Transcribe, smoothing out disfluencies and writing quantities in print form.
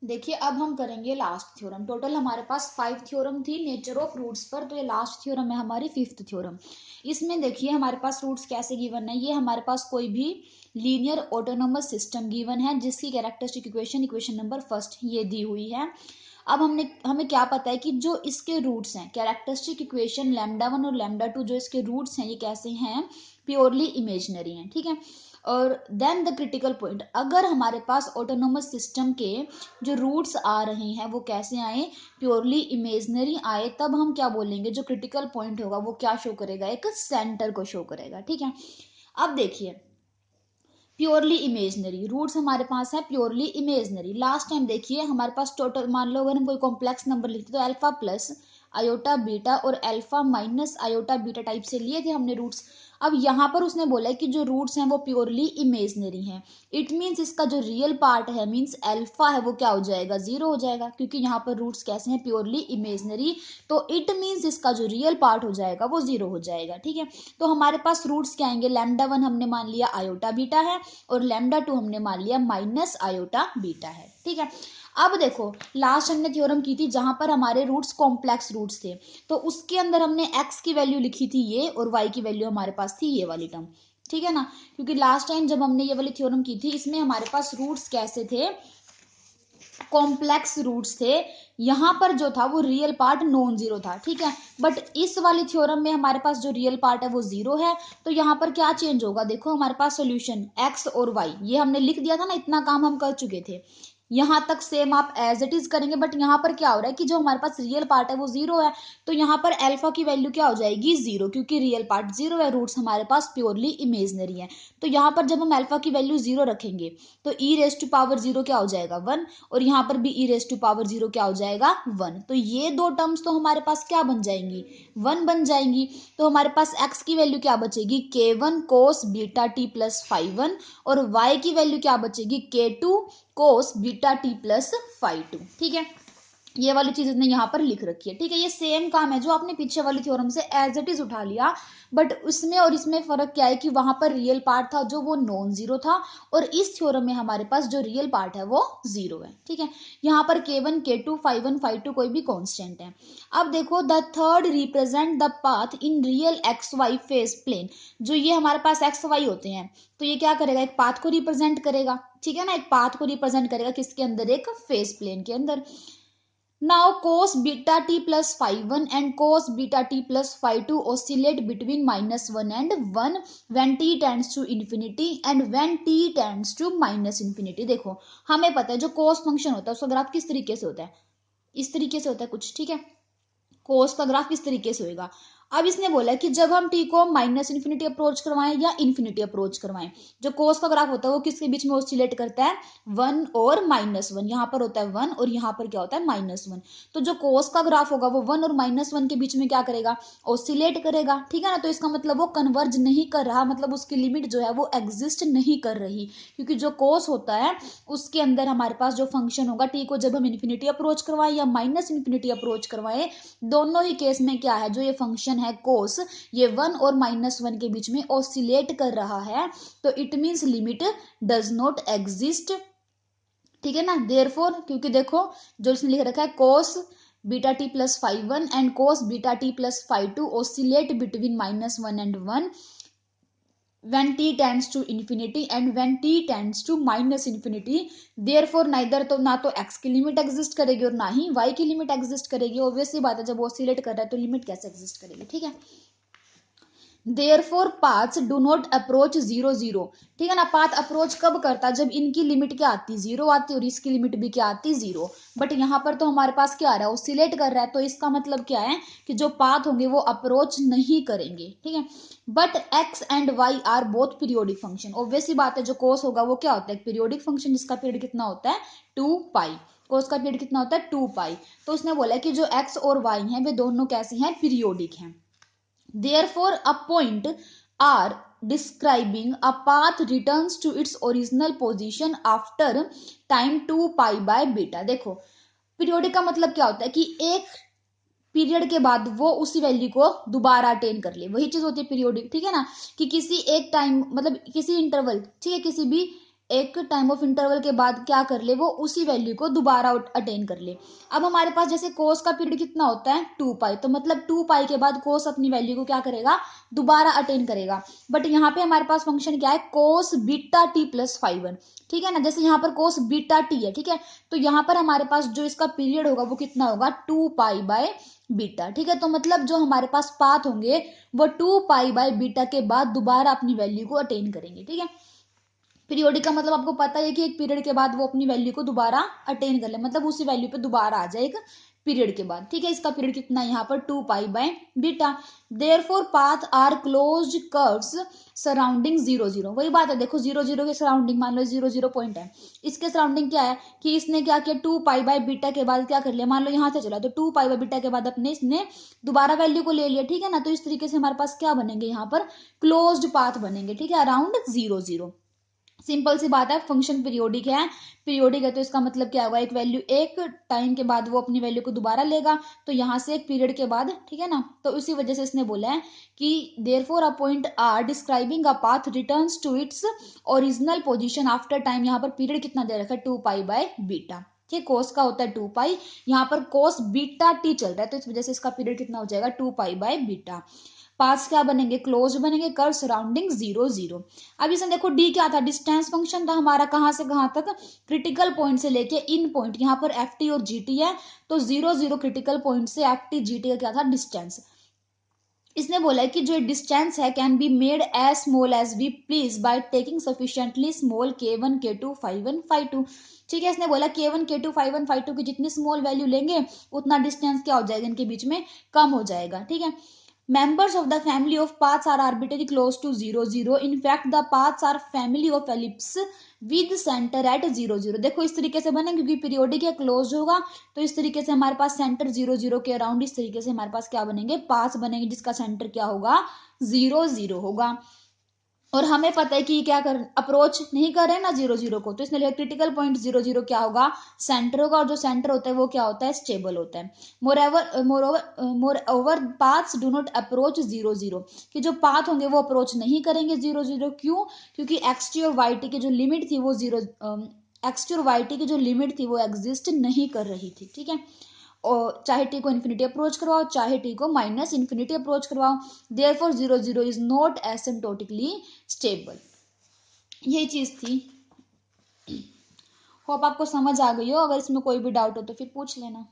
देखिए अब हम करेंगे लास्ट थ्योरम। टोटल हमारे पास 5 थ्योरम थी नेचर ऑफ रूट्स पर, तो ये लास्ट थ्योरम है हमारी 5th थ्योरम। इसमें देखिए हमारे पास रूट्स कैसे गिवन है, ये हमारे पास कोई भी लीनियर ऑटोनोमस सिस्टम गिवन है जिसकी characteristic equation equation number first ये दी हुई है। अब हमें क्या पता है कि जो इसके रूट्स हैं, कैरेक्टरिस्टिक इक्वेशन λ1 और λ2 जो इसके रूट्स हैं ये कैसे हैं, प्योरली इमेजिनरी हैं, ठीक है। और देन द क्रिटिकल पॉइंट, अगर हमारे पास ऑटोनोमस सिस्टम के जो रूट्स आ रहे हैं वो कैसे आए, प्योरली इमेजिनरी आए, तब हम क्या बोलेंगे, जो क्रिटिकल पॉइंट होगा वो क्या शो करेगा, एक सेंटर को शो करेगा, ठीक है। अब देखिए प्योरली इमेजनरी रूट्स हमारे पास है, प्योरली इमेजनरी। लास्ट टाइम देखिए हमारे पास टोटल, मान लो अगर हम कोई कॉम्प्लेक्स नंबर लिखते तो अल्फा प्लस आयोटा बीटा और alpha minus iota beta type से लिए थे हमने रूट्स। अब यहाँ पर उसने बोला है कि जो रूट्स हैं वो प्योरली इमेजनरी हैं। इट मीन्स इसका जो रियल पार्ट है, मीन्स अल्फा है, वो क्या हो जाएगा, जीरो हो जाएगा, क्योंकि यहाँ पर रूट्स कैसे हैं, प्योरली इमेजनरी। तो इट मीन्स इसका जो रियल पार्ट हो जाएगा वो जीरो हो जाएगा, ठीक है। तो हमारे पास रूट्स क्या आएंगे, λ1 हमने मान लिया आयोटा बीटा है और λ2 हमने मान लिया माइनस आयोटा बीटा है, ठीक है। अब देखो लास्ट हमने थ्योरम की थी जहां पर हमारे रूट्स कॉम्प्लेक्स रूट्स थे, तो उसके अंदर हमने x की वैल्यू लिखी थी ये, और y की वैल्यू हमारे पास थी ये वाली टर्म, ठीक है ना। क्योंकि लास्ट टाइम जब हमने ये वाली थ्योरम की थी इसमें हमारे पास रूट्स कैसे थे, कॉम्प्लेक्स रूट्स थे। यहां पर जो था वो रियल पार्ट नॉन जीरो था, ठीक है। बट इस वाली थ्योरम में हमारे पास जो रियल पार्ट है वो जीरो है। तो यहाँ पर क्या चेंज होगा, देखो हमारे पास सॉल्यूशन x और y ये हमने लिख दिया था ना, इतना काम हम कर चुके थे। यहां तक सेम आप एज इट इज करेंगे, बट यहाँ पर क्या हो रहा है कि जो हमारे पास रियल पार्ट है वो जीरो है। तो यहाँ पर अल्फा की वैल्यू क्या हो जाएगी, जीरो, क्योंकि रियल पार्ट जीरो है, रूट्स हमारे पास प्योरली इमेजनरी है। तो यहाँ पर जब हम अल्फा की वैल्यू जीरो रखेंगे तो ई रेस टू पावर जीरो क्या हो जाएगा, वन, और यहाँ पर भी ई रेस टू पावर जीरो क्या हो जाएगा, वन। तो ये दो टर्म्स तो हमारे पास क्या बन जाएंगी, वन बन जाएंगी। तो हमारे पास x की वैल्यू क्या बचेगी, k1 cos beta T plus phi one, और y की वैल्यू क्या बचेगी, k2 cos beta T plus phi two, ठीक है। ये वाली चीज इसने यहाँ पर लिख रखी है, ठीक है। ये सेम काम है जो आपने पीछे वाली थ्योरम से एज इट इज उठा लिया, बट उसमें और इसमें फर्क क्या है कि वहां पर रियल पार्ट था जो वो नॉन जीरो था, और इस थ्योरम में हमारे पास जो रियल पार्ट है वो जीरो है, ठीक है। यहाँ पर k1 k2 five one two कोई भी कॉन्स्टेंट है। अब देखो the third represent the path in real x y phase plane, जो ये हमारे पास एक्स वाई होते हैं, तो ये क्या करेगा, एक पाथ को रिप्रेजेंट करेगा, ठीक है ना, एक पाथ को रिप्रेजेंट करेगा किसके अंदर, एक फेस प्लेन के अंदर। Now cos beta t plus phi 1 and cos beta t plus phi 2 oscillate between minus 1 and 1 when t tends to infinity and when t tends to minus infinity। देखो हमें पता है जो cos फंक्शन होता है उसका ग्राफ किस तरीके से होता है, इस तरीके से होता है कुछ, ठीक है। कोस का ग्राफ किस तरीके से होगा। अब इसने बोला कि जब हम टी को माइनस इन्फिनिटी अप्रोच करवाएं या इन्फिनिटी अप्रोच करवाएं, जो कोस का ग्राफ होता है वो किसके बीच में ऑसिलेट करता है, वन और माइनस वन। यहाँ पर होता है वन और यहाँ पर क्या होता है, माइनस वन। तो जो कोस का ग्राफ होगा वो वन और माइनस वन के बीच में क्या करेगा, ऑसिलेट करेगा, ठीक है ना। तो इसका मतलब वो कन्वर्ज नहीं कर रहा, मतलब उसकी लिमिट जो है वो एग्जिस्ट नहीं कर रही, क्योंकि जो कोस होता है उसके अंदर हमारे पास जो फंक्शन होगा टी को जब हम इन्फिनिटी अप्रोच करवाएं या माइनस इन्फिनिटी अप्रोच करवाएं, दोनों ही केस में क्या है, जो ये फंक्शन है कोस, ये वन और माइनस वन के बीच में ऑसिलेट कर रहा है। तो it means limit does not exist, ठीक है ना। देयरफॉर, क्योंकि देखो जो इसने लिख रखा है cos beta T plus phi one and cos beta T plus phi two oscillate between minus one and one when t tends to infinity and when t tends to minus infinity। therefore neither, तो ना तो x की limit exist करेगी और ना ही y की limit exist करेगी। Obviously बात है, जब ऑसिलेट कर रहा है तो लिमिट कैसे एग्जिस्ट करेगी, ठीक है। Therefore paths do not approach zero zero, ठीक है ना। पाथ अप्रोच कब करता है, जब इनकी लिमिट क्या आती, जीरो आती, और इसकी लिमिट भी क्या आती, जीरो। बट यहाँ पर तो हमारे पास क्या आ रहा है, ऑसिलेट कर रहा है, तो इसका मतलब क्या है कि जो पाथ होंगे वो अप्रोच नहीं करेंगे, ठीक है। But x and y are both periodic function. Obviously बात है, जो कोस होगा वो क्या होता है, पीरियोडिक फंक्शन, जिसका पीरियड कितना होता है, टू पाई। कोस का पीरियड कितना होता है, टू पाई। तो उसने बोला कि जो एक्स और वाई हैं वे दोनों कैसे हैं, पीरियोडिक हैं। Therefore, a point R describing a path returns to its original position after time 2 pi by beta। देखो पीरियोडिक का मतलब क्या होता है कि एक पीरियड के बाद वो उसी वैल्यू को दोबारा अटेन कर ले, वही चीज होती है पीरियोडिक, ठीक है ना। कि किसी एक टाइम, मतलब किसी इंटरवल, ठीक है, किसी भी एक टाइम ऑफ इंटरवल के बाद क्या कर ले, वो उसी वैल्यू को दोबारा अटेन कर ले। अब हमारे पास जैसे कोस का पीरियड कितना होता है 2 पाई, तो मतलब 2 पाई के बाद कोस अपनी वैल्यू को क्या करेगा, दोबारा अटेन करेगा। बट यहाँ पे हमारे पास फंक्शन क्या है, cos beta T plus phi one, ठीक है ना। जैसे यहाँ पर कोस बीटा टी है, ठीक है, तो यहाँ पर हमारे पास जो इसका पीरियड होगा वो कितना होगा 2 पाई/बीटा, ठीक है। तो मतलब जो हमारे पास पाथ होंगे वो 2 पाई/बीटा के बाद दोबारा अपनी वैल्यू को अटेन करेंगे, ठीक है। पीरियोडिक का मतलब आपको पता है कि एक पीरियड के बाद वो अपनी वैल्यू को दोबारा अटेन कर ले, मतलब उसी वैल्यू पे दोबारा आ जाए एक पीरियड के बाद, ठीक है। इसका पीरियड कितना है यहाँ पर 2 पाई/बीटा। Therefore path are closed curves surrounding 0 0, वही बात है, देखो 0 0 के सराउंडिंग, मान लो 0 0 पॉइंट है, इसके सराउंडिंग क्या है कि इसने क्या किया 2 पाई/बीटा के बाद क्या कर लिया, मान लो यहाँ से चला तो 2 पाई/बीटा के बाद अपने इसने दोबारा वैल्यू को ले लिया, ठीक है ना। तो इस तरीके से हमारे पास क्या बनेंगे यहाँ पर क्लोज्ड पाथ बनेंगे, ठीक है, अराउंड 0 0। सिंपल सी बात है, फंक्शन पीरियोडिक है, पीरियोडिक है तो इसका मतलब क्या होगा, एक वैल्यू एक टाइम के बाद वो अपनी वैल्यू को दोबारा लेगा, तो यहां से एक पीरियड के बाद, ठीक है ना। तो इसी वजह से इसने बोला है कि therefore a point are describing a path returns to its original position after time. यहाँ पर पीरियड कितना दे रखा है 2 पाई/बीटा, ठीक, कोस का होता है 2 पाई, यहाँ पर कोस बीटा टी चल रहा है, तो इस वजह से इसका पीरियड कितना हो जाएगा 2 पाई/बीटा। पास क्या बनेंगे, क्लोज बनेंगे, कर्व सराउंडिंग 0 0। अब इसमें देखो डी क्या था, डिस्टेंस फंक्शन था हमारा, कहां से कहां तक, क्रिटिकल पॉइंट से लेके इन पॉइंट, यहाँ पर एफ टी और जी टी है, तो 0 0 क्रिटिकल पॉइंट से एफ टी जी टी का क्या था डिस्टेंस। इसने बोला है कि जो डिस्टेंस है can be made as small as we please by taking sufficiently small k1 k2 phi one phi two, ठीक है। इसने बोला k1 k2 फाई1 फाई2 की जितनी स्मॉल वैल्यू लेंगे उतना डिस्टेंस क्या हो जाएगा, इनके बीच में कम हो जाएगा, ठीक है। Members of the family of paths are arbitrarily close to 0 0. In fact, the paths are family of ellipse with center at 0 0। देखो इस तरीके से बने क्योंकि पीरियोडिक है, क्लोज होगा, तो इस तरीके से हमारे पास सेंटर 0 0 के अराउंड इस तरीके से हमारे पास क्या बनेंगे, पाथ्स बनेंगे जिसका सेंटर क्या होगा 0 0 होगा। और हमें पता है कि क्या कर अप्रोच नहीं कर रहे हैं ना 0 0 को, तो इसने लिखा क्रिटिकल पॉइंट 0 0 क्या होगा, सेंटर होगा, और जो सेंटर होता है वो क्या होता है, स्टेबल होता है। More over paths do not approach 0 0, कि जो पाथ होंगे वो अप्रोच नहीं करेंगे 0 0, क्यों, क्योंकि एक्स टी और वाई टी की जो लिमिट थी वो एक्स टी और वाई टी की जो लिमिट थी वो एग्जिस्ट नहीं कर रही थी, ठीक है। और चाहे टी को इन्फिनिटी अप्रोच करवाओ, चाहे टी को माइनस इन्फिनिटी अप्रोच करवाओ, देयरफॉर 0 0 इज नॉट एसिम्प्टोटिकली स्टेबल। यही चीज थी, होप आपको समझ आ गई हो, अगर इसमें कोई भी डाउट हो तो फिर पूछ लेना।